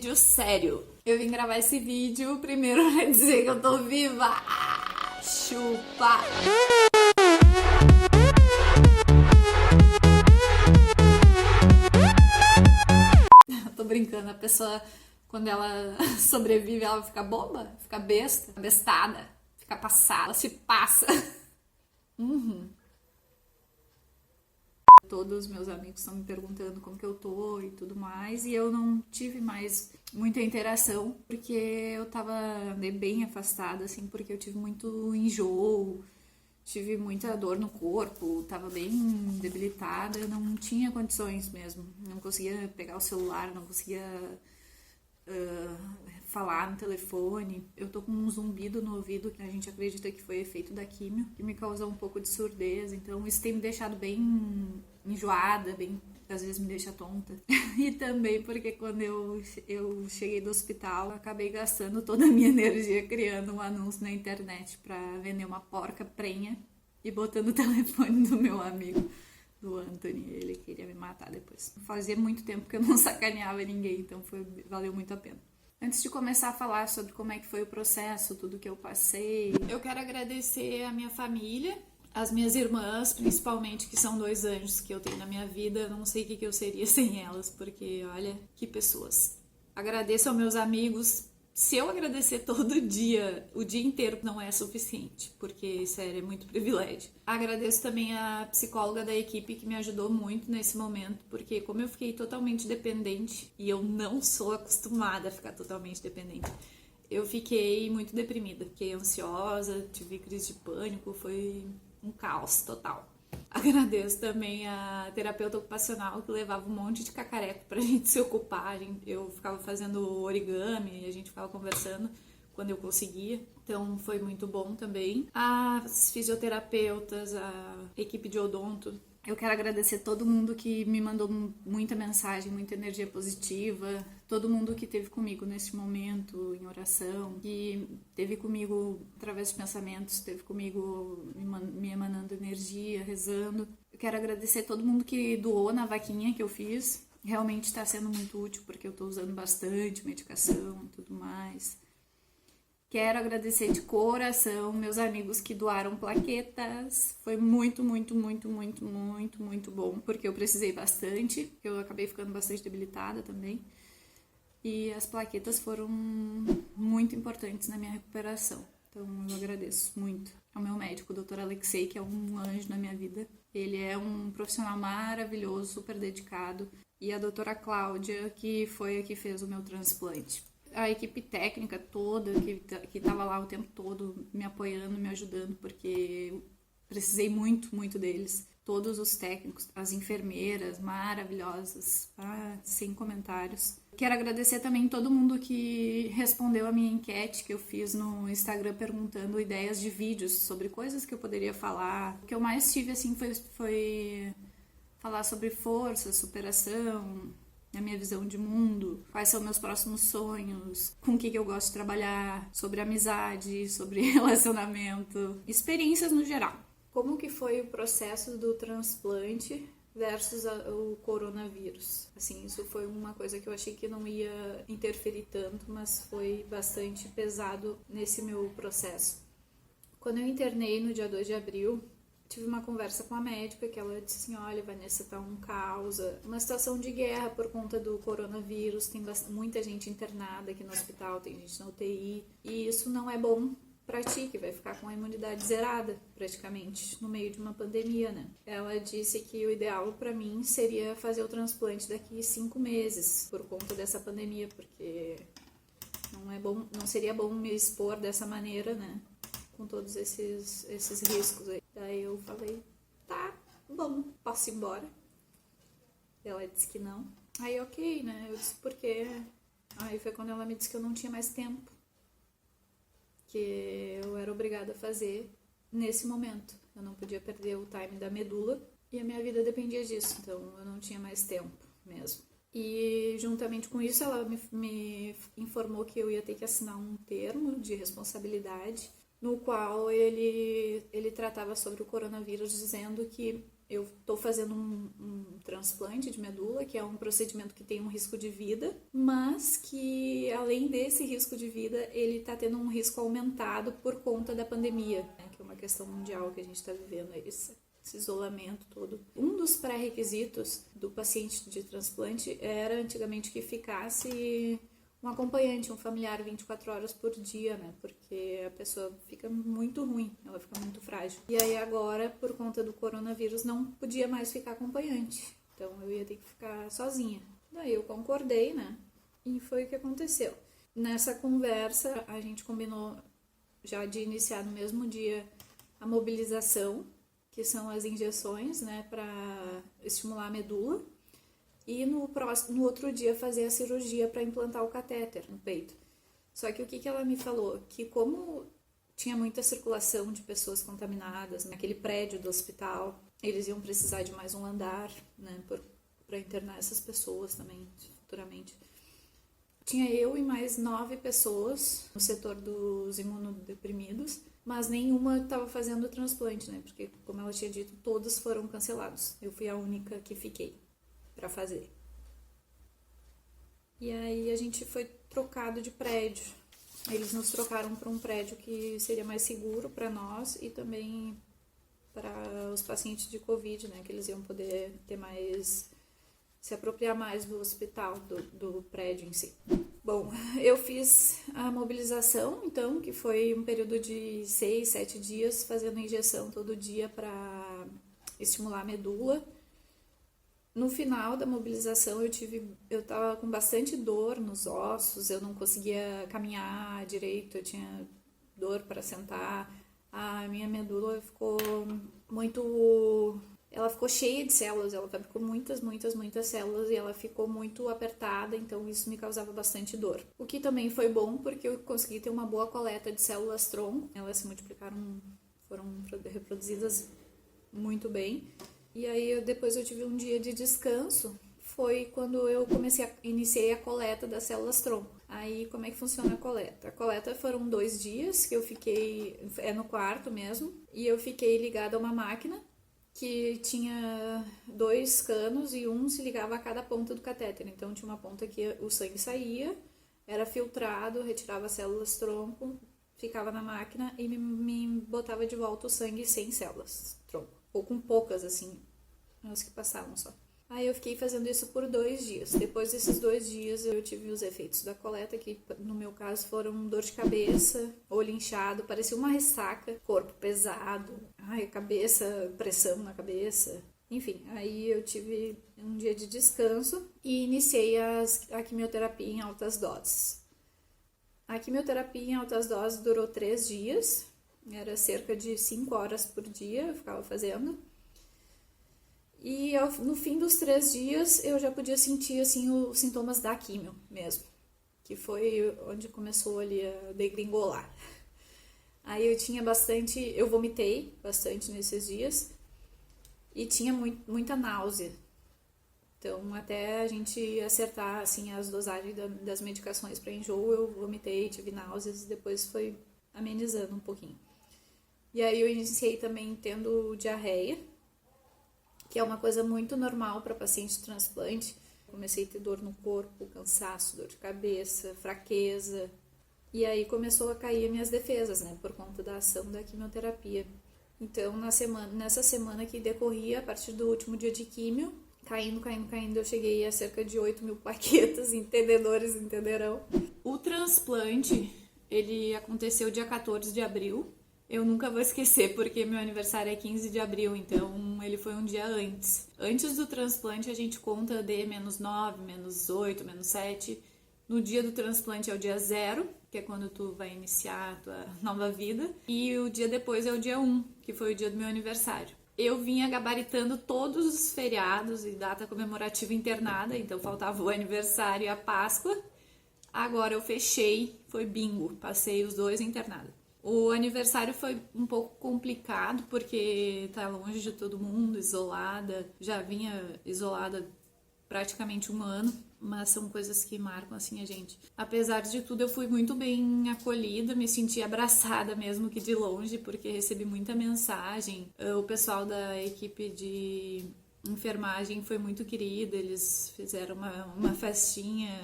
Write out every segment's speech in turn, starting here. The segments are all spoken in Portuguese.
vídeo sério. Eu vim gravar esse vídeo primeiro pra dizer que eu tô viva. Chupa! Tô brincando, a pessoa, quando ela sobrevive, ela fica boba, fica besta, bestada, fica passada, ela se passa. Todos os meus amigos estão me perguntando como que eu tô e tudo mais, e eu não tive mais muita interação, porque eu andei bem afastada, assim, porque eu tive muito enjoo, tive muita dor no corpo, tava bem debilitada, não tinha condições mesmo, não conseguia pegar o celular, não conseguia falar no telefone. Eu tô com um zumbido no ouvido que a gente acredita que foi efeito da químio, que me causou um pouco de surdez, então isso tem me deixado bem enjoada, às vezes me deixa tonta. E também porque quando eu cheguei do hospital, eu acabei gastando toda a minha energia criando um anúncio na internet pra vender uma porca prenha e botando o telefone do meu amigo, do Anthony. Ele queria me matar depois. Fazia muito tempo que eu não sacaneava ninguém, então valeu muito a pena. Antes de começar a falar sobre como é que foi o processo, tudo que eu passei, eu quero agradecer a minha família, as minhas irmãs, principalmente, que são 2 anjos que eu tenho na minha vida. Eu não sei o que eu seria sem elas, porque, olha, que pessoas. Agradeço aos meus amigos. Se eu agradecer todo dia, o dia inteiro, não é suficiente, porque, sério, é muito privilégio. Agradeço também a psicóloga da equipe que me ajudou muito nesse momento, porque como eu fiquei totalmente dependente, e eu não sou acostumada a ficar totalmente dependente, eu fiquei muito deprimida, fiquei ansiosa, tive crise de pânico, foi um caos total. Agradeço também a terapeuta ocupacional que levava um monte de cacareco pra gente se ocupar. Eu ficava fazendo origami e a gente ficava conversando quando eu conseguia. Então foi muito bom também. As fisioterapeutas, a equipe de odonto. Eu quero agradecer todo mundo que me mandou muita mensagem, muita energia positiva, todo mundo que esteve comigo nesse momento em oração, que esteve comigo através de pensamentos, esteve comigo me emanando energia, rezando. Eu quero agradecer todo mundo que doou na vaquinha que eu fiz. Realmente está sendo muito útil, porque eu estou usando bastante medicação e tudo mais. Quero agradecer de coração meus amigos que doaram plaquetas. Foi muito, muito, muito, muito, muito, muito bom, porque eu precisei bastante. Eu acabei ficando bastante debilitada também. E as plaquetas foram muito importantes na minha recuperação. Então eu agradeço muito ao meu médico, o Dr. Alexei, que é um anjo na minha vida. Ele é um profissional maravilhoso, super dedicado. E a doutora Cláudia, que foi a que fez o meu transplante. A equipe técnica toda que estava lá o tempo todo me apoiando, me ajudando, porque eu precisei muito, muito deles. Todos os técnicos, as enfermeiras maravilhosas, sem comentários. Quero agradecer também todo mundo que respondeu a minha enquete que eu fiz no Instagram perguntando ideias de vídeos sobre coisas que eu poderia falar. O que eu mais tive assim foi falar sobre força, superação, a minha visão de mundo, quais são meus próximos sonhos, com o que eu gosto de trabalhar, sobre amizade, sobre relacionamento, experiências no geral. Como que foi o processo do transplante versus o coronavírus? Assim, isso foi uma coisa que eu achei que não ia interferir tanto, mas foi bastante pesado nesse meu processo. Quando eu internei no dia 2 de abril, tive uma conversa com a médica que ela disse assim, olha, Vanessa, tá um caos, uma situação de guerra por conta do coronavírus, tem muita gente internada aqui no hospital, tem gente na UTI, e isso não é bom pra ti, que vai ficar com a imunidade zerada, praticamente, no meio de uma pandemia, né? Ela disse que o ideal pra mim seria fazer o transplante daqui 5 meses, por conta dessa pandemia, porque não seria bom me expor dessa maneira, né? Com todos esses riscos aí. Daí eu falei, tá, bom, posso ir embora? Ela disse que não. Aí ok, né? Eu disse por quê? Aí foi quando ela me disse que eu não tinha mais tempo. Que eu era obrigada a fazer nesse momento. Eu não podia perder o time da medula e a minha vida dependia disso. Então eu não tinha mais tempo mesmo. E juntamente com isso ela me informou que eu ia ter que assinar um termo de responsabilidade no qual ele tratava sobre o coronavírus, dizendo que eu estou fazendo um transplante de medula, que é um procedimento que tem um risco de vida, mas que além desse risco de vida, ele está tendo um risco aumentado por conta da pandemia, né, que é uma questão mundial que a gente está vivendo, esse isolamento todo. Um dos pré-requisitos do paciente de transplante era antigamente que ficasse um acompanhante, um familiar 24 horas por dia, né? Porque a pessoa fica muito ruim, ela fica muito frágil. E aí agora, por conta do coronavírus, não podia mais ficar acompanhante. Então eu ia ter que ficar sozinha. Daí eu concordei, né? E foi o que aconteceu. Nessa conversa, a gente combinou já de iniciar no mesmo dia a mobilização, que são as injeções, né, para estimular a medula. E no outro dia fazer a cirurgia para implantar o catéter no peito. Só que o que ela me falou? Que como tinha muita circulação de pessoas contaminadas naquele prédio do hospital, eles iam precisar de mais um andar, né, para internar essas pessoas também, futuramente. Tinha eu e mais 9 pessoas no setor dos imunodeprimidos, mas nenhuma estava fazendo o transplante, né, porque, como ela tinha dito, todos foram cancelados. Eu fui a única que fiquei para fazer. E aí a gente foi trocado de prédio. Eles nos trocaram para um prédio que seria mais seguro para nós e também para os pacientes de Covid, né? Que eles iam poder ter mais, se apropriar mais do hospital, do prédio em si. Bom, eu fiz a mobilização, então, que foi um período de 6, 7 dias, fazendo injeção todo dia para estimular a medula. No final da mobilização eu tava com bastante dor nos ossos, eu não conseguia caminhar direito, eu tinha dor para sentar. A minha medula ficou ela ficou cheia de células, ela fabricou muitas células e ela ficou muito apertada, então isso me causava bastante dor. O que também foi bom porque eu consegui ter uma boa coleta de células tronco, elas se multiplicaram, foram reproduzidas muito bem. E aí depois eu tive um dia de descanso, foi quando eu iniciei a coleta das células tronco. Aí como é que funciona a coleta? A coleta foram 2 dias que eu fiquei, no quarto mesmo, e eu fiquei ligada a uma máquina que tinha 2 canos e um se ligava a cada ponta do catéter. Então tinha uma ponta que o sangue saía, era filtrado, retirava as células tronco, ficava na máquina e me botava de volta o sangue sem células tronco. Ou com poucas, assim, as que passavam só. Aí eu fiquei fazendo isso por 2 dias. Depois desses 2 dias eu tive os efeitos da coleta, que no meu caso foram dor de cabeça, olho inchado, parecia uma ressaca, corpo pesado, cabeça, pressão na cabeça. Enfim, aí eu tive um dia de descanso e iniciei a quimioterapia em altas doses. A quimioterapia em altas doses durou 3 dias. Era cerca de 5 horas por dia, eu ficava fazendo. E no fim dos 3 dias, eu já podia sentir, assim, os sintomas da quimio mesmo. Que foi onde começou ali a degringolar. Aí eu vomitei bastante nesses dias. E tinha muita náusea. Então, até a gente acertar, assim, as dosagens das medicações para enjoo, eu vomitei, tive náuseas e depois foi amenizando um pouquinho. E aí eu iniciei também tendo diarreia, que é uma coisa muito normal para paciente de transplante. Comecei a ter dor no corpo, cansaço, dor de cabeça, fraqueza. E aí começou a cair as minhas defesas, né, por conta da ação da quimioterapia. Então, nessa semana que decorria, a partir do último dia de químio, caindo, eu cheguei a cerca de 8.000 plaquetas, entendedores entenderão. O transplante, ele aconteceu dia 14 de abril. Eu nunca vou esquecer, porque meu aniversário é 15 de abril, então ele foi um dia antes. Antes do transplante, a gente conta de -9, -8, -7. No dia do transplante é o dia 0, que é quando tu vai iniciar a tua nova vida. E o dia depois é o dia 1, que foi o dia do meu aniversário. Eu vinha gabaritando todos os feriados e data comemorativa internada, então faltava o aniversário e a Páscoa. Agora eu fechei, foi bingo, passei os 2 internados. O aniversário foi um pouco complicado, porque tá longe de todo mundo, isolada. Já vinha isolada praticamente 1 ano, mas são coisas que marcam, assim, a gente. Apesar de tudo, eu fui muito bem acolhida, me senti abraçada mesmo que de longe, porque recebi muita mensagem. O pessoal da equipe de enfermagem foi muito querido, eles fizeram uma festinha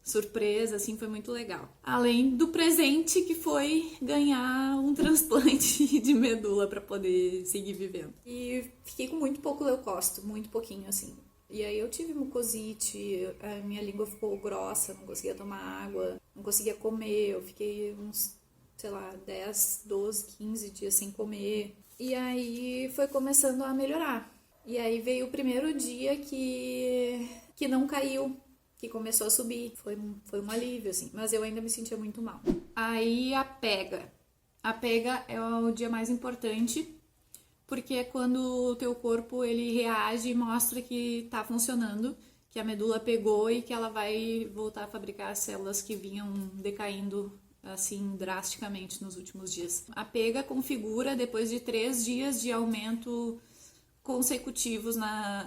surpresa, assim, foi muito legal. Além do presente que foi ganhar um transplante de medula para poder seguir vivendo. E fiquei com muito pouco leucócito, muito pouquinho, assim. E aí eu tive mucosite, a minha língua ficou grossa, não conseguia tomar água, não conseguia comer, eu fiquei uns, sei lá, 10, 12, 15 dias sem comer. E aí foi começando a melhorar. E aí veio o primeiro dia que não caiu, que começou a subir. Foi um alívio, assim, mas eu ainda me sentia muito mal. Aí a pega. A pega é o dia mais importante, porque é quando o teu corpo ele reage e mostra que tá funcionando, que a medula pegou e que ela vai voltar a fabricar as células que vinham decaindo assim drasticamente nos últimos dias. A pega configura depois de 3 dias de aumento consecutivos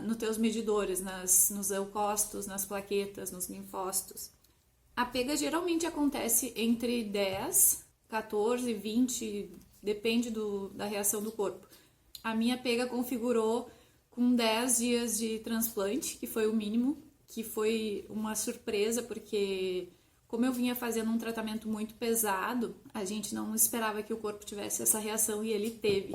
nos teus medidores, nos leucócitos, nas plaquetas, nos linfócitos. A pega geralmente acontece entre 10, 14, 20, depende da reação do corpo. A minha pega configurou com 10 dias de transplante, que foi o mínimo, que foi uma surpresa, porque como eu vinha fazendo um tratamento muito pesado, a gente não esperava que o corpo tivesse essa reação e ele teve.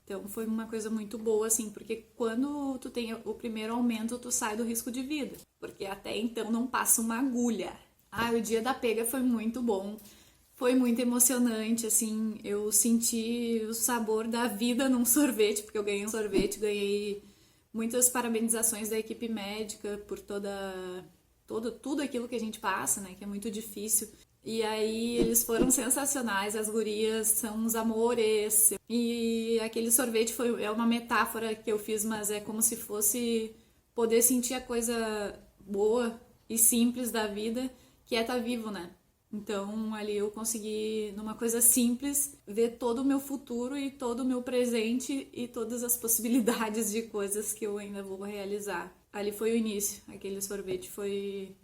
Então foi uma coisa muito boa, assim, porque quando tu tem o primeiro aumento, tu sai do risco de vida, porque até então não passa uma agulha. O dia da pega foi muito bom. Foi muito emocionante, assim, eu senti o sabor da vida num sorvete, porque eu ganhei um sorvete, ganhei muitas parabenizações da equipe médica por tudo aquilo que a gente passa, né, que é muito difícil. E aí eles foram sensacionais, as gurias são uns amores. E aquele sorvete é uma metáfora que eu fiz, mas é como se fosse poder sentir a coisa boa e simples da vida, que é estar vivo, né? Então, ali eu consegui, numa coisa simples, ver todo o meu futuro e todo o meu presente e todas as possibilidades de coisas que eu ainda vou realizar. Ali foi o início, aquele sorvete foi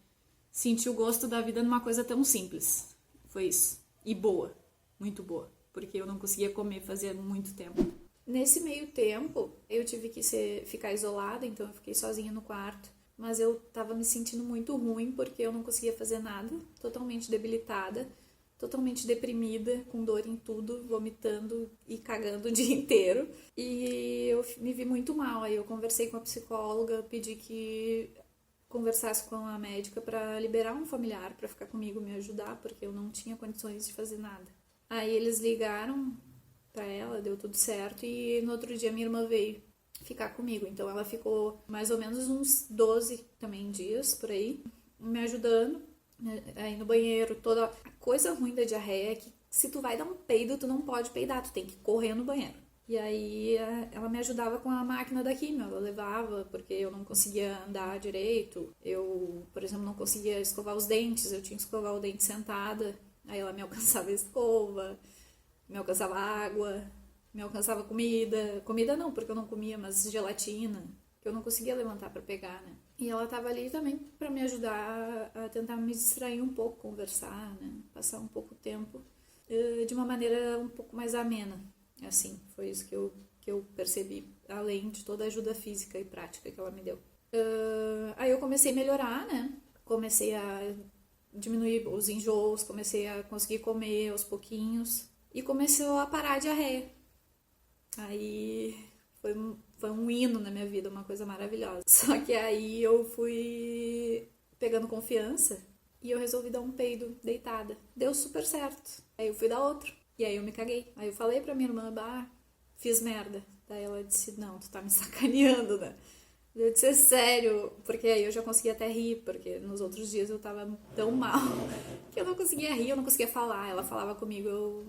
sentir o gosto da vida numa coisa tão simples. Foi isso. E boa, muito boa, porque eu não conseguia comer fazia muito tempo. Nesse meio tempo, eu tive que ficar isolada, então eu fiquei sozinha no quarto. Mas eu tava me sentindo muito ruim porque eu não conseguia fazer nada, totalmente debilitada, totalmente deprimida, com dor em tudo, vomitando e cagando o dia inteiro. E eu me vi muito mal, aí eu conversei com a psicóloga, pedi que conversasse com a médica para liberar um familiar para ficar comigo, me ajudar, porque eu não tinha condições de fazer nada. Aí eles ligaram para ela, deu tudo certo e no outro dia minha irmã veio ficar comigo. Então ela ficou mais ou menos uns 12 também dias por aí, me ajudando, aí no banheiro. Toda a coisa ruim da diarreia é que se tu vai dar um peido, tu não pode peidar, tu tem que correr no banheiro. E aí ela me ajudava com a máquina da quimio, ela levava, porque eu não conseguia andar direito. Eu, por exemplo, não conseguia escovar os dentes, eu tinha que escovar o dente sentada. Aí ela me alcançava a escova, me alcançava água, me alcançava comida. Comida não, porque eu não comia, mas gelatina, que eu não conseguia levantar para pegar, né? E ela tava ali também para me ajudar a tentar me distrair um pouco, conversar, né? Passar um pouco tempo de uma maneira um pouco mais amena. Assim, foi isso que eu percebi, além de toda a ajuda física e prática que ela me deu. Aí eu comecei a melhorar, né? Comecei a diminuir os enjoos, comecei a conseguir comer aos pouquinhos e começou a parar a diarreia. Aí foi um hino na minha vida, uma coisa maravilhosa. Só que aí eu fui pegando confiança e eu resolvi dar um peido deitada. Deu super certo. Aí eu fui dar outro. E aí eu me caguei. Aí eu falei pra minha irmã, fiz merda. Daí ela disse, não, tu tá me sacaneando, né? Eu disse, é sério, porque aí eu já conseguia até rir, porque nos outros dias eu tava tão mal que eu não conseguia rir, eu não conseguia falar. Ela falava comigo, eu,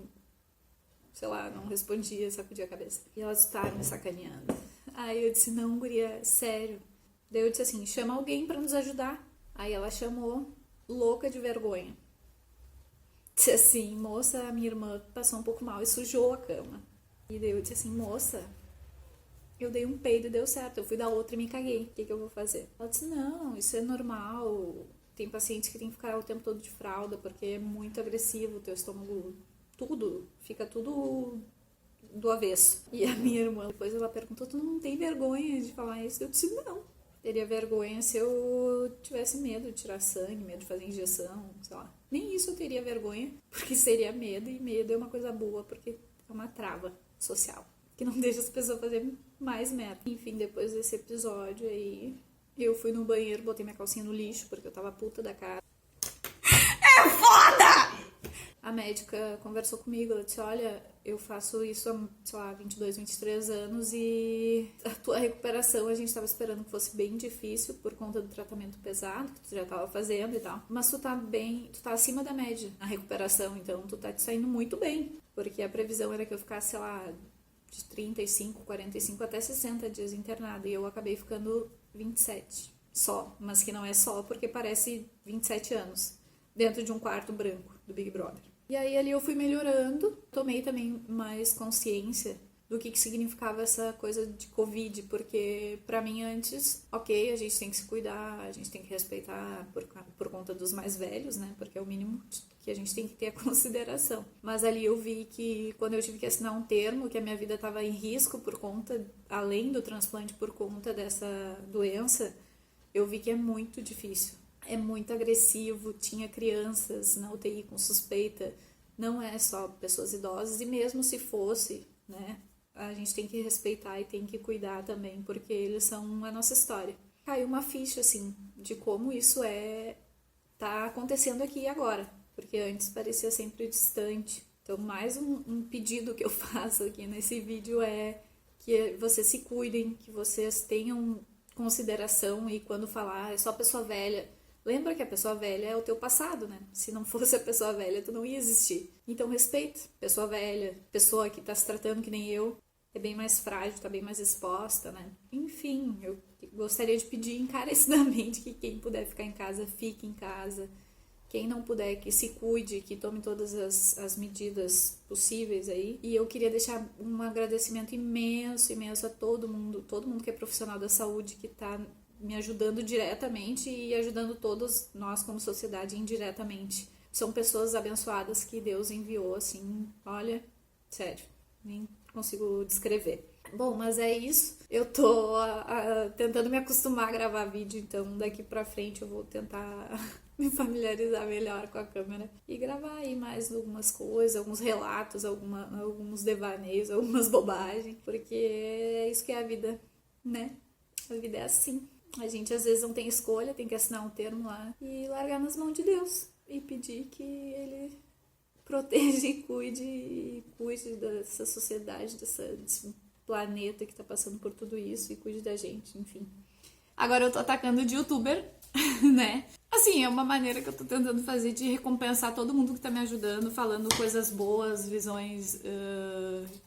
sei lá, não respondia, sacudia a cabeça. E ela disse, tá me sacaneando. Aí eu disse, não, guria, sério. Daí eu disse assim, chama alguém pra nos ajudar. Aí ela chamou, louca de vergonha. Disse assim, moça, a minha irmã passou um pouco mal e sujou a cama. E daí eu disse assim, moça, eu dei um peido e deu certo. Eu fui dar outra e me caguei. O que eu vou fazer? Ela disse, não, isso é normal. Tem pacientes que tem que ficar o tempo todo de fralda porque é muito agressivo o teu estômago. Tudo, fica tudo do avesso. E a minha irmã, depois ela perguntou, tu não tem vergonha de falar isso? Eu disse, não, Teria vergonha se eu tivesse medo de tirar sangue, medo de fazer injeção, sei lá. Nem isso eu teria vergonha, porque seria medo, e medo é uma coisa boa, porque é uma trava social, que não deixa as pessoas fazerem mais merda. Enfim, depois desse episódio aí, eu fui no banheiro, botei minha calcinha no lixo, porque eu tava puta da cara. É foda! A médica conversou comigo, ela disse, olha, eu faço isso há, sei lá, 22, 23 anos e a tua recuperação a gente tava esperando que fosse bem difícil por conta do tratamento pesado que tu já tava fazendo e tal. Mas tu tá bem, tu tá acima da média na recuperação, então tu tá te saindo muito bem. Porque a previsão era que eu ficasse, sei lá, de 35, 45 até 60 dias internada. E eu acabei ficando 27 só. Mas que não é só porque parece 27 anos dentro de um quarto branco do Big Brother. E aí ali eu fui melhorando, tomei também mais consciência do que significava essa coisa de Covid, porque pra mim antes, ok, a gente tem que se cuidar, a gente tem que respeitar por conta dos mais velhos, né, porque é o mínimo que a gente tem que ter a consideração. Mas ali eu vi que quando eu tive que assinar um termo, que a minha vida estava em risco por conta, além do transplante por conta dessa doença, eu vi que é muito difícil. É muito agressivo, tinha crianças na UTI com suspeita, não é só pessoas idosas, e mesmo se fosse, né, a gente tem que respeitar e tem que cuidar também, porque eles são a nossa história. Caiu uma ficha, assim, de como isso tá acontecendo aqui e agora, porque antes parecia sempre distante. Então, mais um pedido que eu faço aqui nesse vídeo é que vocês se cuidem, que vocês tenham consideração, e quando falar, é só pessoa velha, lembra que a pessoa velha é o teu passado, né? Se não fosse a pessoa velha, tu não ia existir. Então respeita. Pessoa velha, pessoa que tá se tratando que nem eu, é bem mais frágil, tá bem mais exposta, né? Enfim, eu gostaria de pedir encarecidamente que quem puder ficar em casa, fique em casa. Quem não puder, que se cuide, que tome todas as medidas possíveis aí. E eu queria deixar um agradecimento imenso, imenso a todo mundo que é profissional da saúde, que tá me ajudando diretamente e ajudando todos nós como sociedade indiretamente. São pessoas abençoadas que Deus enviou, assim, olha, sério, nem consigo descrever. Bom, mas é isso. Eu tô tentando me acostumar a gravar vídeo, então daqui pra frente eu vou tentar me familiarizar melhor com a câmera e gravar aí mais algumas coisas, alguns relatos, alguns devaneios, algumas bobagens, porque é isso que é a vida, né? A vida é assim. A gente às vezes não tem escolha, tem que assinar um termo lá e largar nas mãos de Deus e pedir que Ele proteja e cuide dessa sociedade, desse planeta que tá passando por tudo isso, e cuide da gente, enfim. Agora eu tô atacando de youtuber, né? Assim, é uma maneira que eu tô tentando fazer de recompensar todo mundo que tá me ajudando, falando coisas boas, visões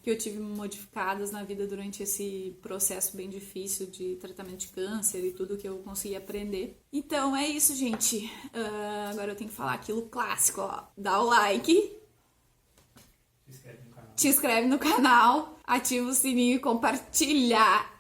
que eu tive modificadas na vida durante esse processo bem difícil de tratamento de câncer e tudo que eu consegui aprender. Então é isso, gente. Agora eu tenho que falar aquilo clássico, ó. Dá o like. Te inscreve no canal, ativa o sininho e compartilha.